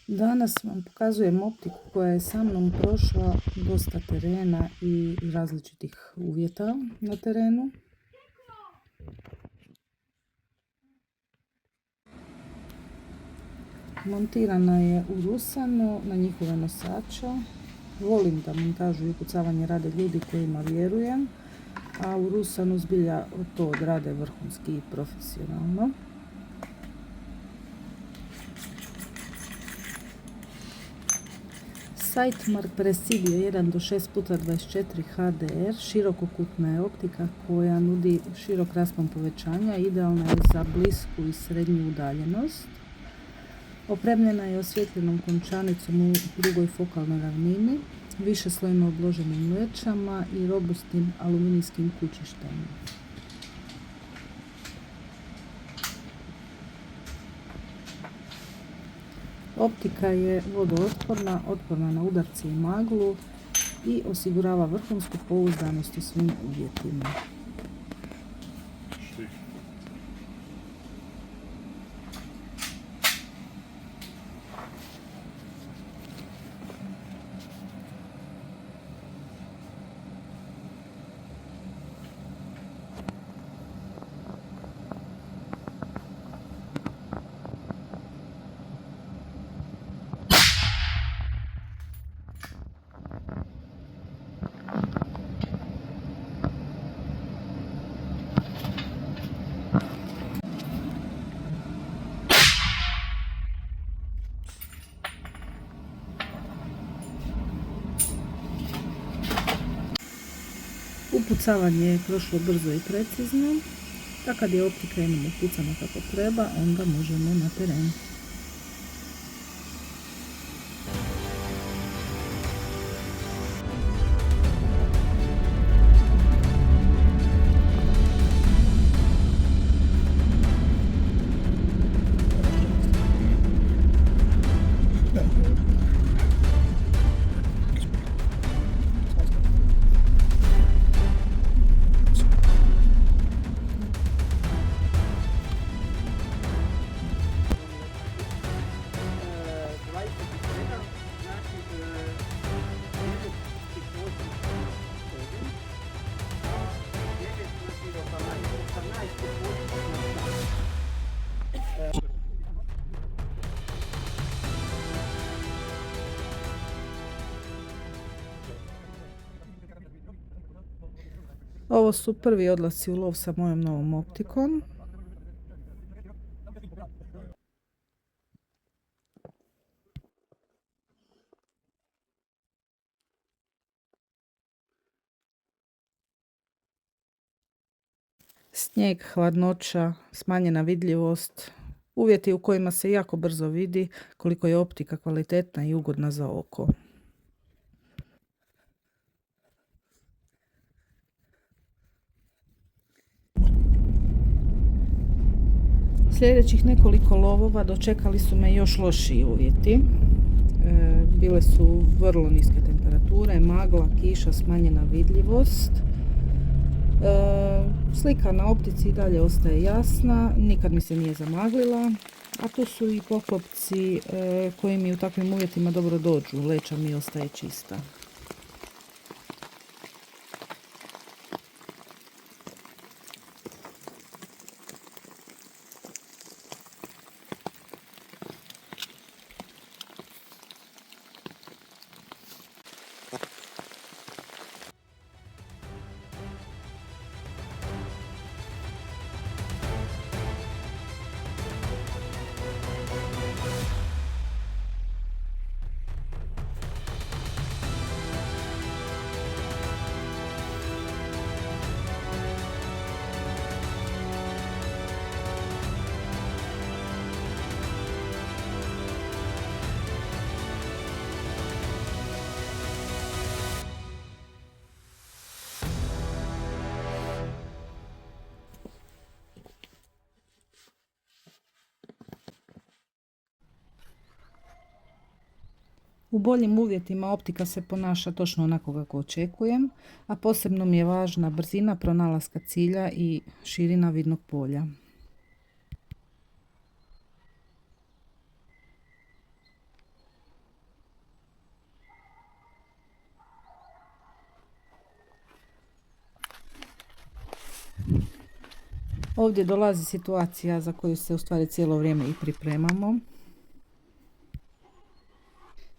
Danas vam pokazujem optiku koja je sa mnom prošla dosta terena i različitih uvjeta na terenu. Montirana je u Rusanu na njihove nosače. Volim da montažu i upucavanje rade ljudi kojima vjerujem, a u Rusanu zbilja to odrade vrhunski i profesionalno. Sightmark Presidio 1:6x24 HDR širokokutna je optika koja nudi širok raspon povećanja, idealna je za blisku i srednju udaljenost. Opremljena je osvjetljenom končanicom u drugoj fokalnoj ravnini, višeslojno obloženim mrećama i robustnim aluminijskim kućištem. Optika je vodootporna, otporna na udarce i maglu i osigurava vrhunsku pouzdanost u svim uvjetima. Upucavanje je prošlo brzo i precizno, a kad je optika jednom upucana kako treba, onda možemo na teren. Ovo su prvi odlasci u lov sa mojom novom optikom. Snijeg, hladnoća, smanjena vidljivost, uvjeti u kojima se jako brzo vidi koliko je optika kvalitetna i ugodna za oko. Sljedećih nekoliko lovova dočekali su me još lošiji uvjeti. Bile su vrlo niske temperature, magla, kiša, smanjena vidljivost. Slika na optici i dalje ostaje jasna, nikad mi se nije zamaglila, a tu su i poklopci koji mi u takvim uvjetima dobro dođu, leća mi ostaje čista. U boljim uvjetima optika se ponaša točno onako kako očekujem, a posebno mi je važna brzina pronalaska cilja i širina vidnog polja. Ovdje dolazi situacija za koju se u stvari cijelo vrijeme i pripremamo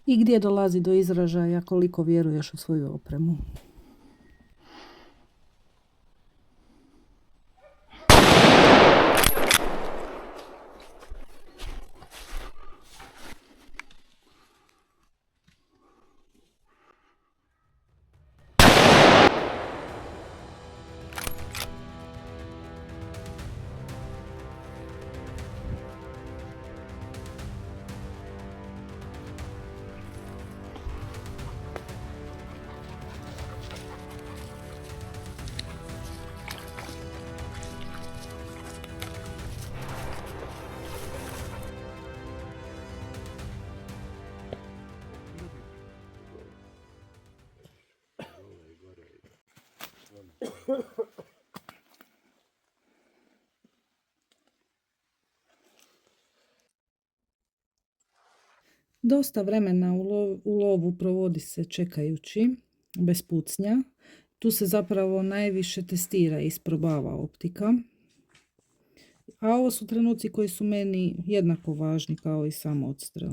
i gdje dolazi do izražaja koliko vjeruješ u svoju opremu. Dosta vremena u lovu provodi se čekajući, bez pucnja. Tu se zapravo najviše testira i isprobava optika. A ovo su trenuci koji su meni jednako važni kao i sam odstrel.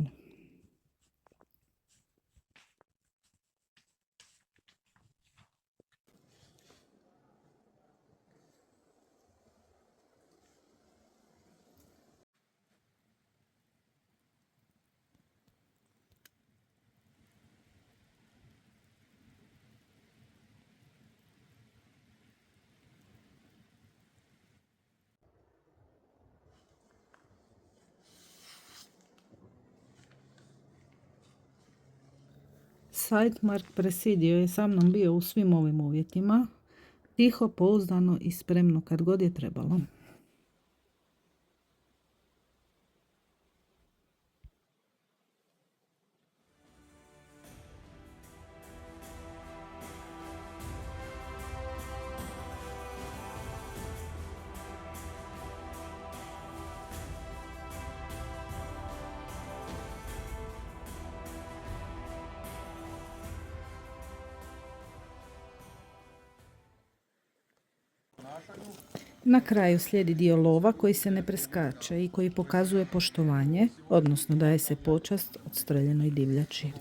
Sightmark Presidio je sa mnom bio u svim ovim uvjetima, tiho, pouzdano i spremno kad god je trebalo. Na kraju slijedi dio lova koji se ne preskače i koji pokazuje poštovanje, odnosno daje se počast odstreljenoj divljači.